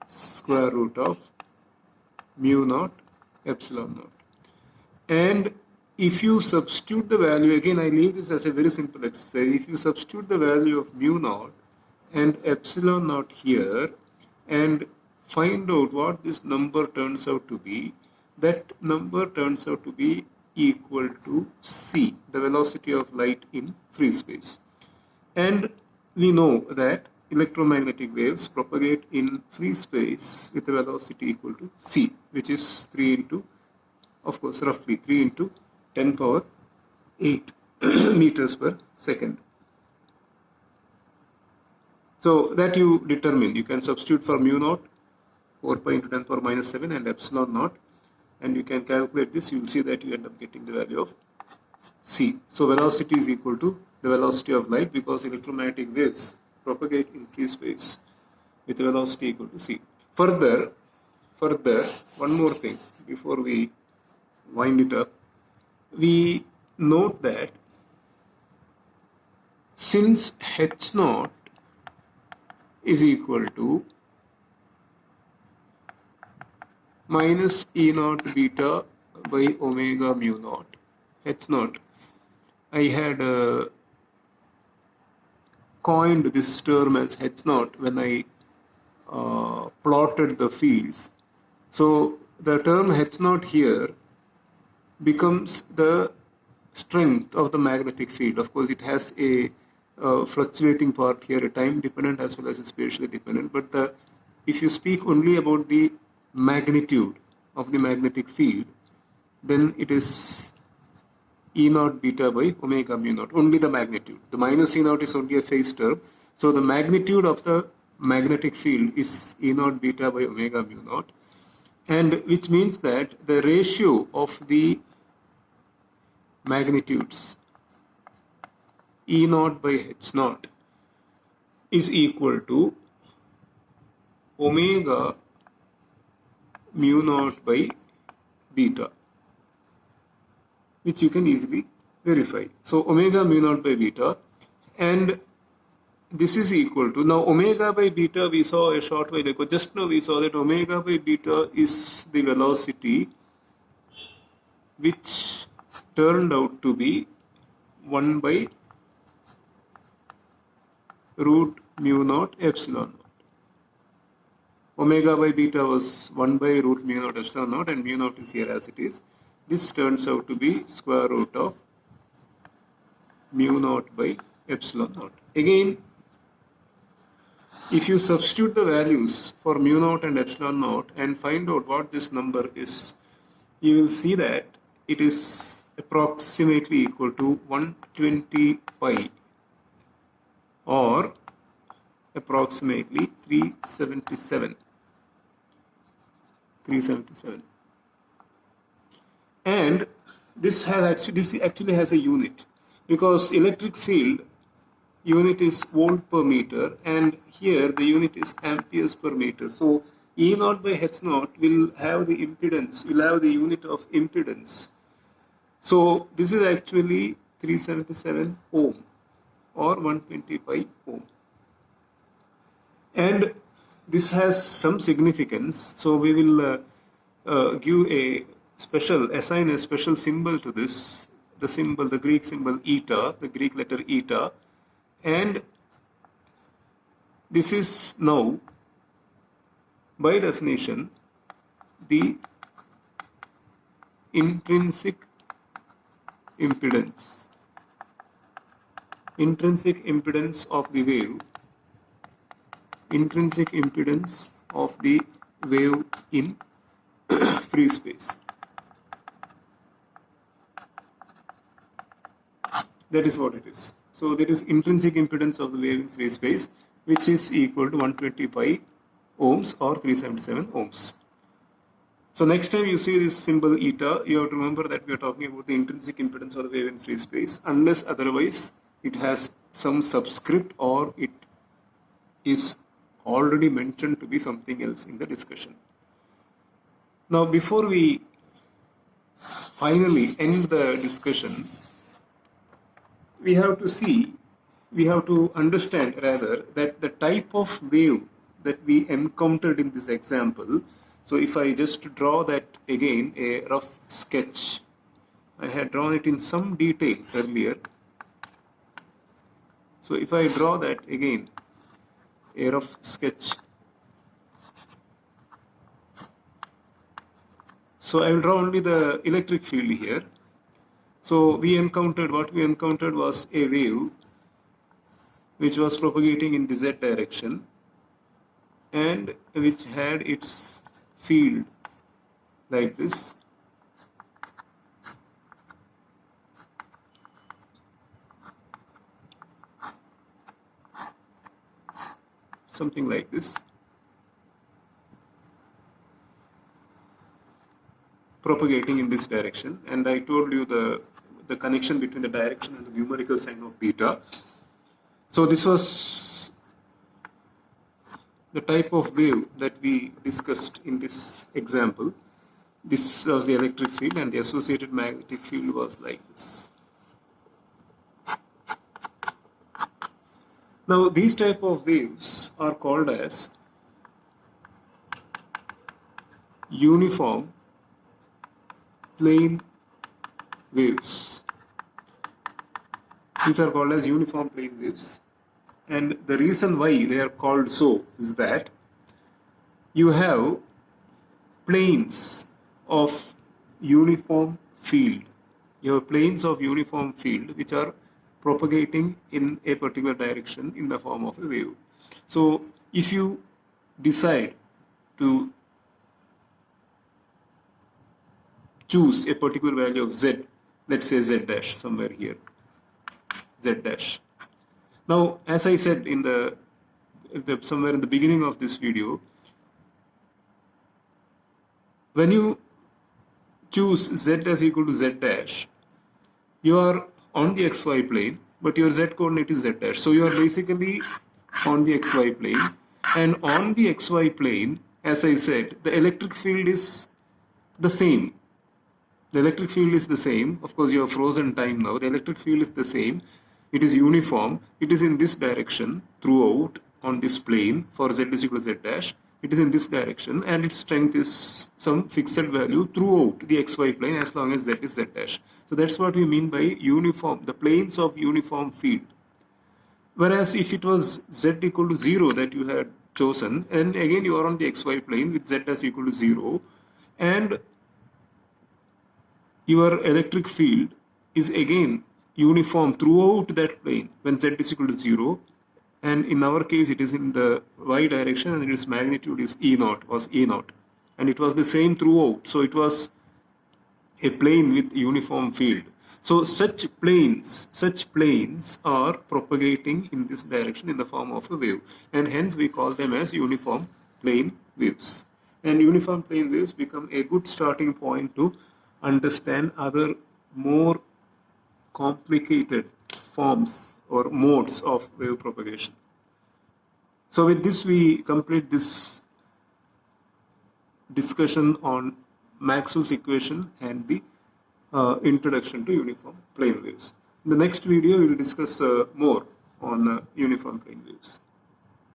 square root of mu naught epsilon naught. And if you substitute the value, again, I leave this as a very simple exercise. If you substitute the value of mu naught and epsilon naught here and find out what this number turns out to be, that number turns out to be equal to c, the velocity of light in free space. And we know that electromagnetic waves propagate in free space with a velocity equal to c, which is 3 into, of course, roughly 3 into 10 power 8 meters per second. So that you determine. You can substitute for mu naught 4 pi into 10 power minus 7 and epsilon naught, and you can calculate this. You will see that you end up getting the value of c. So velocity is equal to the velocity of light, because electromagnetic waves propagate in free space with a velocity equal to c. Further, one more thing before we wind it up. We note that since h naught is equal to minus E naught beta by omega mu naught, h naught, I had coined this term as h naught when I plotted the fields. So the term h naught here becomes the strength of the magnetic field. Of course, it has a fluctuating part here, a time dependent as well as a spatially dependent. But if you speak only about the magnitude of the magnetic field, then it is E naught beta by omega mu naught, only the magnitude. The minus E naught is only a phase term. So the magnitude of the magnetic field is E naught beta by omega mu naught, and which means that the ratio of the magnitudes E naught by h naught is equal to omega mu naught by beta, which you can easily verify. So omega mu naught by beta, and this is equal to, now omega by beta we saw a short while ago. Just now we saw that omega by beta is the velocity which turned out to be 1 by root mu naught epsilon naught. Omega by beta was 1 by root mu naught epsilon naught, and mu naught is here as it is. This turns out to be square root of mu naught by epsilon naught. Again, if you substitute the values for mu naught and epsilon naught and find out what this number is, you will see that it is approximately equal to 120 pi, or approximately 377. And this actually has a unit, because electric field unit is volt per meter, and here the unit is amperes per meter. So E naught by H naught will have the impedance, will have the unit of impedance. So this is actually 377 ohm or 125 ohm. And this has some significance. So we will assign a special symbol to this, the Greek symbol eta, the Greek letter eta. And this is now, by definition, the intrinsic impedance of the wave, in free space. That is what it is. So that is intrinsic impedance of the wave in free space, which is equal to 125 ohms or 377 ohms. So next time you see this symbol eta, you have to remember that we are talking about the intrinsic impedance of the wave in free space, unless otherwise it has some subscript or it is already mentioned to be something else in the discussion. Now, before we finally end the discussion, we have to understand rather that the type of wave that we encountered in this example. So if I just draw that again, a rough sketch, I had drawn it in some detail earlier. So if I draw that again, a rough sketch. So I will draw only the electric field here. So what we encountered was a wave which was propagating in the z direction and which had its field like this. Something like this. Propagating in this direction, and I told you the connection between the direction and the numerical sign of beta. So this was the type of wave that we discussed in this example. This was the electric field and the associated magnetic field was like this. Now these type of waves are called as uniform plane waves. These are called as uniform plane waves, and the reason why they are called so is that you have planes of uniform field. You have planes of uniform field which are propagating in a particular direction in the form of a wave. So if you decide to choose a particular value of z, let's say z dash, somewhere here, z dash. Now, as I said in somewhere in the beginning of this video, when you choose z as equal to z dash, you are on the xy plane, but your z coordinate is z dash. So you are basically on the xy plane, and on the xy plane, as I said, the electric field is the same. The electric field is the same. Of course, you have frozen time now. The electric field is the same. It is uniform. It is in this direction throughout on this plane for z is equal to z dash. It is in this direction, and its strength is some fixed value throughout the xy plane as long as z is z dash. So that's what we mean by uniform, the planes of uniform field. Whereas if it was z equal to 0 that you had chosen, and again you are on the xy plane with z as equal to 0, and your electric field is again uniform throughout that plane when z is equal to 0, and in our case it is in the y direction and its magnitude is E naught, and it was the same throughout. So it was a plane with uniform field. So such planes are propagating in this direction in the form of a wave, and hence we call them as uniform plane waves. And uniform plane waves become a good starting point to understand other more complicated forms or modes of wave propagation. So with this we complete this discussion on Maxwell's equation and the introduction to uniform plane waves. In the next video, we will discuss more on uniform plane waves.